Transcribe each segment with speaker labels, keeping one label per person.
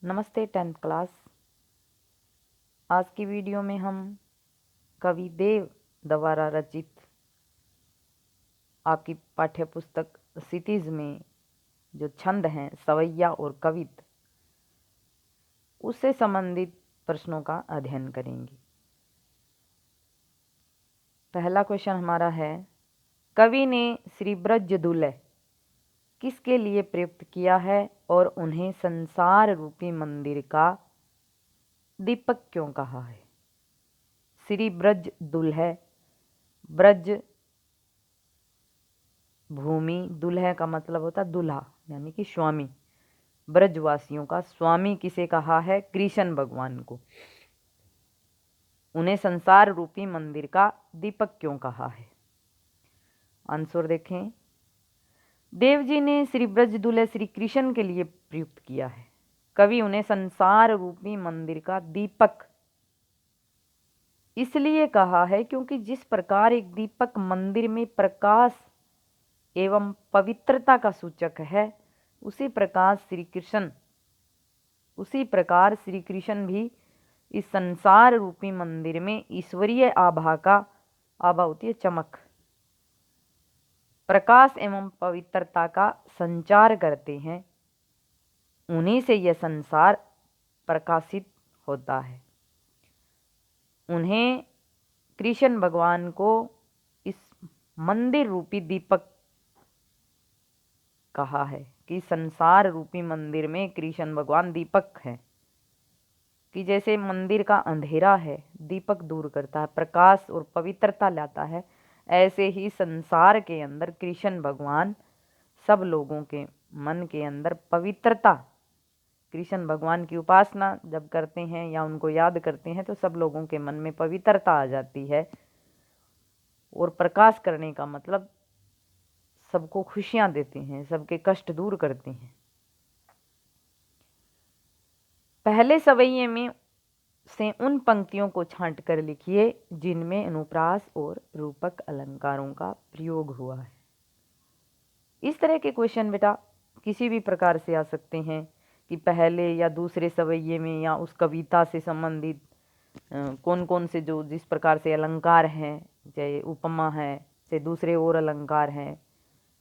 Speaker 1: नमस्ते 10th class. आज की वीडियो में हम कवि देव द्वारा रचित आपकी पाठ्य पुस्तक क्षितिज में जो छंद हैं सवैया और कवित, उससे संबंधित प्रश्नों का अध्ययन करेंगे। पहला क्वेश्चन हमारा है, कवि ने श्री ब्रजदुल्ह किसके लिए प्रयुक्त किया है और उन्हें संसार रूपी मंदिर का दीपक क्यों कहा है? श्री ब्रजदुल्ह, ब्रज भूमि, दुल्हा का मतलब होता है दूल्हा यानी कि स्वामी। ब्रजवासियों का स्वामी किसे कहा है? कृष्ण भगवान को। उन्हें संसार रूपी मंदिर का दीपक क्यों कहा है? आंसर देखें। देव जी ने श्री ब्रजदुल्ह श्री कृष्ण के लिए प्रयुक्त किया है। कवि उन्हें संसार रूपी मंदिर का दीपक इसलिए कहा है क्योंकि जिस प्रकार एक दीपक मंदिर में प्रकाश एवं पवित्रता का सूचक है, उसी प्रकार श्री कृष्ण भी इस संसार रूपी मंदिर में ईश्वरीय आभा होती है चमक, प्रकाश एवं पवित्रता का संचार करते हैं। उन्हीं से यह संसार प्रकाशित होता है। उन्हें कृष्ण भगवान को इस मंदिर रूपी दीपक कहा है कि संसार रूपी मंदिर में कृष्ण भगवान दीपक हैं। कि जैसे मंदिर का अंधेरा है, दीपक दूर करता है, प्रकाश और पवित्रता लाता है, ऐसे ही संसार के अंदर कृष्ण भगवान सब लोगों के मन के अंदर पवित्रता, कृष्ण भगवान की उपासना जब करते हैं या उनको याद करते हैं तो सब लोगों के मन में पवित्रता आ जाती है। और प्रकाश करने का मतलब सबको खुशियां देते हैं, सबके कष्ट दूर करते हैं। पहले सवैये में से उन पंक्तियों को छांट कर लिखिए जिनमें अनुप्रास और रूपक अलंकारों का प्रयोग हुआ है। इस तरह के क्वेश्चन बेटा किसी भी प्रकार से आ सकते हैं कि पहले या दूसरे सवैये में या उस कविता से संबंधित कौन कौन से जो जिस प्रकार से अलंकार हैं, चाहे उपमा है, चाहे दूसरे और अलंकार हैं,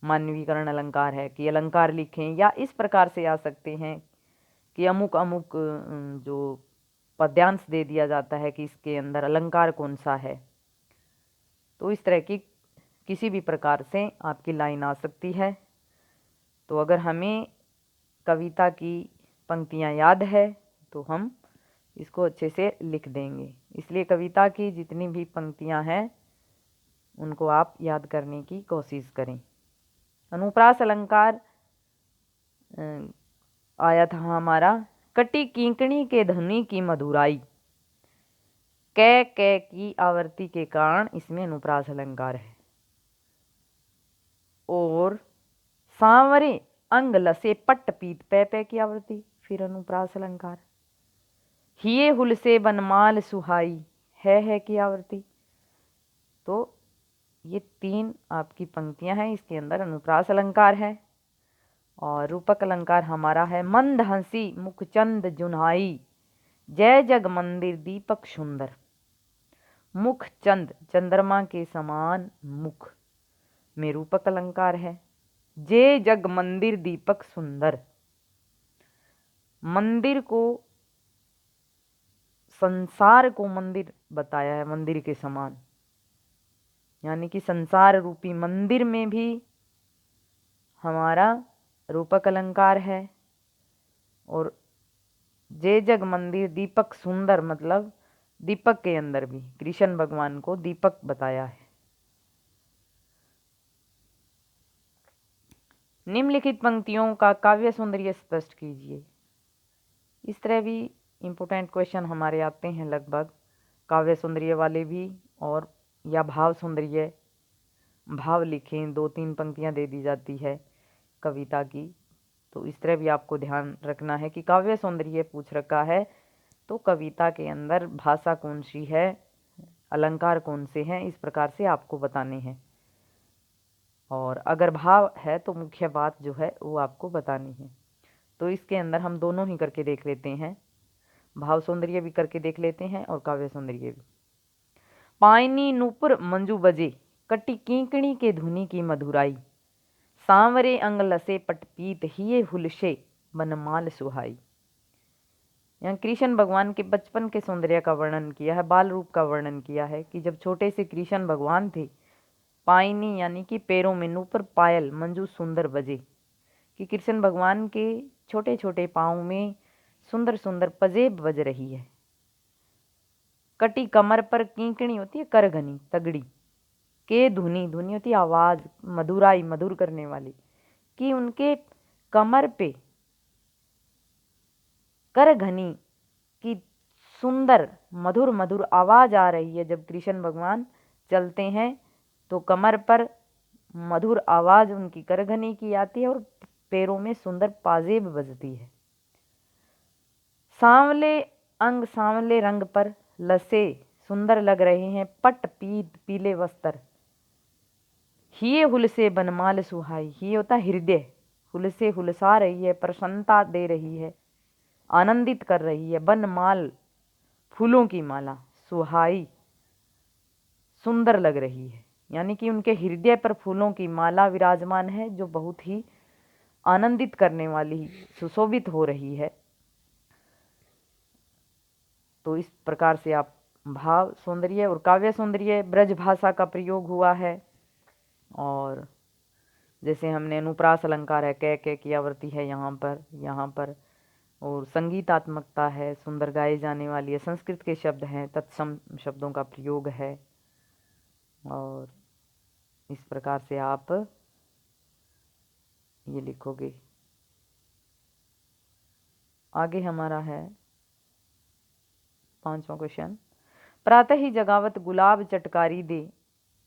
Speaker 1: मानवीकरण अलंकार है, कि अलंकार लिखें, या इस प्रकार से आ सकते हैं कि अमुक अमुक जो पद्यांश दे दिया जाता है कि इसके अंदर अलंकार कौन सा है। तो इस तरह की किसी भी प्रकार से आपकी लाइन आ सकती है। तो अगर हमें कविता की पंक्तियां याद है तो हम इसको अच्छे से लिख देंगे। इसलिए कविता की जितनी भी पंक्तियां हैं उनको आप याद करने की कोशिश करें। अनुप्रास अलंकार आया था हमारा, कटी किंकणी के ध्वनि की मधुराई, कै कै की आवृत्ति के कारण इसमें अनुप्रास अलंकार है। और सांवरे अंग लसे पट्ट पीत पै पै की आवृत्ति, फिर अनुप्रास अलंकार। हिये हुल से बनमाल सुहाई, है की आवृत्ति। तो ये तीन आपकी पंक्तियां हैं, इसके अंदर अनुप्रास अलंकार है। और रूपक अलंकार हमारा है, मंद हंसी मुखचंद जुन्हाई, जय जग मंदिर दीपक सुंदर। मुख चंद, चंद्रमा के समान मुख में रूपक अलंकार है। जय जग मंदिर दीपक सुंदर, मंदिर को, संसार को मंदिर बताया है, मंदिर के समान, यानी कि संसार रूपी मंदिर में भी हमारा रूपक अलंकार है। और जय जग मंदिर दीपक सुंदर मतलब दीपक के अंदर भी कृष्ण भगवान को दीपक बताया है। निम्नलिखित पंक्तियों का काव्य सौंदर्य स्पष्ट कीजिए। इस तरह भी इम्पोर्टेंट क्वेश्चन हमारे आते हैं लगभग, काव्य सौंदर्य वाले भी, और या भाव सौंदर्य, भाव लिखें, 2-3 पंक्तियां दे दी जाती है कविता की। तो इस तरह भी आपको ध्यान रखना है कि काव्य सौंदर्य पूछ रखा है तो कविता के अंदर भाषा कौन सी है, अलंकार कौन से हैं, इस प्रकार से आपको बताने हैं। और अगर भाव है तो मुख्य बात जो है वो आपको बतानी है। तो इसके अंदर हम दोनों ही करके देख लेते हैं, भाव सौंदर्य भी करके देख लेते हैं और काव्य सौंदर्य भी। पायनी नूपुर मंजू बजे, कटी कीकणी के धुनी की मधुराई, सांवरे अंग लसे पटपीत हिये हुलशे बनमाल सुहाई। यहाँ कृष्ण भगवान के बचपन के सौंदर्य का वर्णन किया है, बाल रूप का वर्णन किया है कि जब छोटे से कृष्ण भगवान थे, पायनी यानी कि पैरों में नूपुर पायल मंजू सुंदर बजे, कि कृष्ण भगवान के छोटे छोटे पाँव में सुंदर सुंदर पजेब बज रही है। कटी कमर पर कीकणी होती है करघनी तगड़ी, के धुनी, धुनी होती है आवाज, मधुराई मधुर करने वाली, कि उनके कमर पे करघनी की सुंदर मधुर मधुर आवाज आ रही है। जब कृष्ण भगवान चलते हैं तो कमर पर मधुर आवाज उनकी करघनी की आती है और पैरों में सुंदर पाजेब बजती है। सांवले अंग सांवले रंग पर लसे सुंदर लग रहे हैं, पट पीत पीले वस्त्र, हिये हुलसे बनमाल सुहाई, हिये होता हृदय, हुलसे हुलसा रही है, प्रसन्नता दे रही है, आनंदित कर रही है, बनमाल फूलों की माला, सुहाई सुंदर लग रही है, यानी कि उनके हृदय पर फूलों की माला विराजमान है जो बहुत ही आनंदित करने वाली, सुशोभित हो रही है। तो इस प्रकार से आप भाव सौंदर्य और काव्य सौंदर्य ब्रज भाषा का प्रयोग हुआ है। और जैसे हमने अनुप्रास अलंकार है, कै की आवृत्ति है यहाँ पर और संगीतात्मकता है, सुंदर गाए जाने वाली है, संस्कृत के शब्द हैं, तत्सम शब्दों का प्रयोग है। और इस प्रकार से आप ये लिखोगे। आगे हमारा है 5वां क्वेश्चन, प्रातः ही जगावत गुलाब चटकारी दे,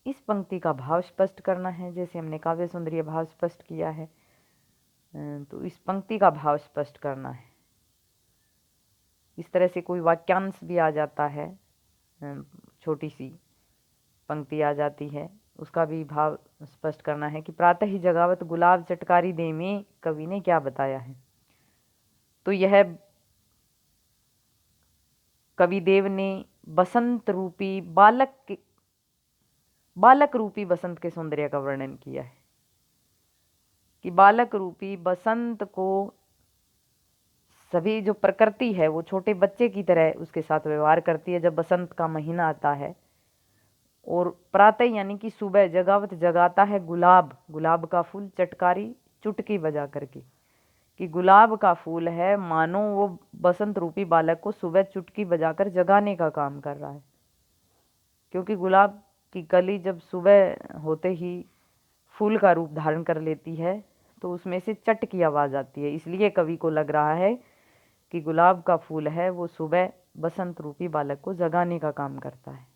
Speaker 1: इस पंक्ति का भाव स्पष्ट करना है। जैसे हमने काव्य सौंदर्य भाव स्पष्ट किया है, तो इस पंक्ति का भाव स्पष्ट करना है। इस तरह से कोई वाक्यांश भी आ जाता है, छोटी सी पंक्ति आ जाती है, उसका भी भाव स्पष्ट करना है कि प्रातः ही जगावत गुलाब चटकारी दे में कवि ने क्या बताया है। तो यह कवि देव ने बसंत रूपी बालक रूपी बसंत के सौंदर्य का वर्णन किया है कि बालक रूपी बसंत को सभी जो प्रकृति है वो छोटे बच्चे की तरह उसके साथ व्यवहार करती है जब बसंत का महीना आता है। और प्रातः यानी कि सुबह जगावत जगाता है गुलाब का फूल चटकारी चुटकी बजा करके, कि गुलाब का फूल है मानो वो बसंत रूपी बालक को सुबह चुटकी बजाकर जगाने का काम कर रहा है। क्योंकि गुलाब की कली जब सुबह होते ही फूल का रूप धारण कर लेती है तो उसमें से चट की आवाज़ आती है, इसलिए कवि को लग रहा है कि गुलाब का फूल है वो सुबह बसंत रूपी बालक को जगाने का काम करता है।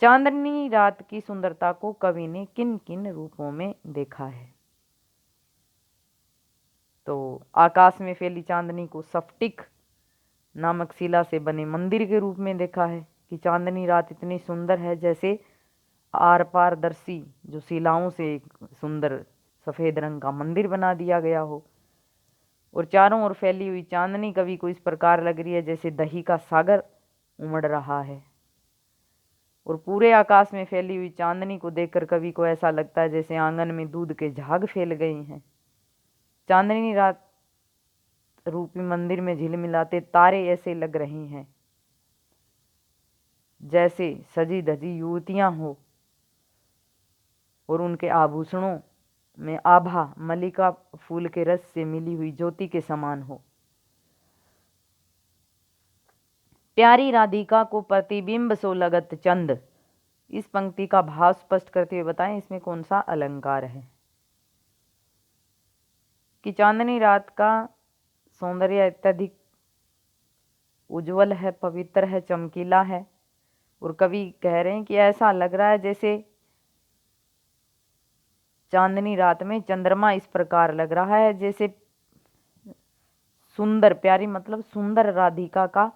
Speaker 1: चांदनी रात की सुंदरता को कवि ने किन किन रूपों में देखा है। तो आकाश में फैली चांदनी को स्फटिक नामक शिला से बने मंदिर के रूप में देखा है कि चांदनी रात इतनी सुंदर है जैसे आर पारदर्शी जो शिलाओं से एक सुंदर सफ़ेद रंग का मंदिर बना दिया गया हो। और चारों ओर फैली हुई चांदनी कवि को इस प्रकार लग रही है जैसे दही का सागर उमड़ रहा है। और पूरे आकाश में फैली हुई चांदनी को देखकर कवि को ऐसा लगता है जैसे आंगन में दूध के झाग फैल गए हैं। चांदनी रात रूपी मंदिर में झिलमिलाते तारे ऐसे लग रहे हैं जैसे सजी धजी युवतियां हो और उनके आभूषणों में आभा मल्लिका फूल के रस से मिली हुई ज्योति के समान हो। प्यारी राधिका को प्रतिबिंब सो लगत चंद, इस पंक्ति का भाव स्पष्ट करते हुए बताएं इसमें कौन सा अलंकार है। कि चांदनी रात का सौंदर्य अत्यधिक उज्जवल है, पवित्र है, चमकीला है। और कवि कह रहे हैं कि ऐसा लग रहा है जैसे चांदनी रात में चंद्रमा इस प्रकार लग रहा है जैसे सुंदर, प्यारी मतलब सुंदर राधिका का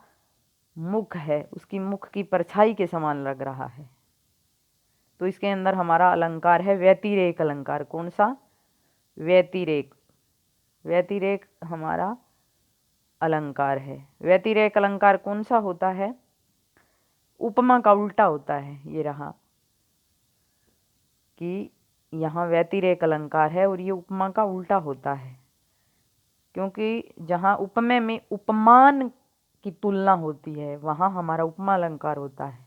Speaker 1: मुख है, उसकी मुख की परछाई के समान लग रहा है। तो इसके अंदर हमारा अलंकार है व्यतिरेक अलंकार। कौन सा? व्यतिरेक। व्यतिरेक हमारा अलंकार है। व्यतिरेक अलंकार कौन सा होता है? उपमा का उल्टा होता है। ये रहा कि यहाँ व्यतिरेक अलंकार है और ये उपमा का उल्टा होता है, क्योंकि जहाँ उपमेय में उपमान की तुलना होती है वहाँ हमारा उपमा अलंकार होता है,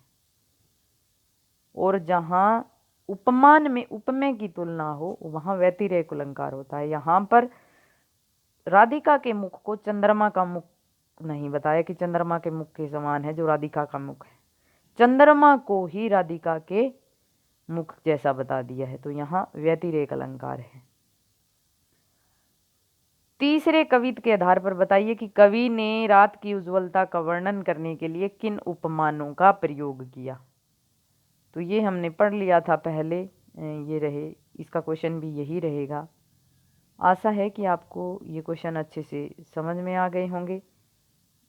Speaker 1: और जहाँ उपमान में उपमेय की तुलना हो वहाँ व्यतिरेक अलंकार होता है। यहाँ पर राधिका के मुख को चंद्रमा का मुख नहीं बताया कि चंद्रमा के मुख के समान है जो राधिका का मुख है, चंद्रमा को ही राधिका के मुख जैसा बता दिया है, तो यहाँ व्यतिरेक अलंकार है। तीसरे कवित के आधार पर बताइए कि कवि ने रात की उज्ज्वलता का वर्णन करने के लिए किन उपमानों का प्रयोग किया। तो ये हमने पढ़ लिया था पहले, ये रहे, इसका क्वेश्चन भी यही रहेगा। आशा है कि आपको ये क्वेश्चन अच्छे से समझ में आ गए होंगे।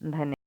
Speaker 1: धन्यवाद।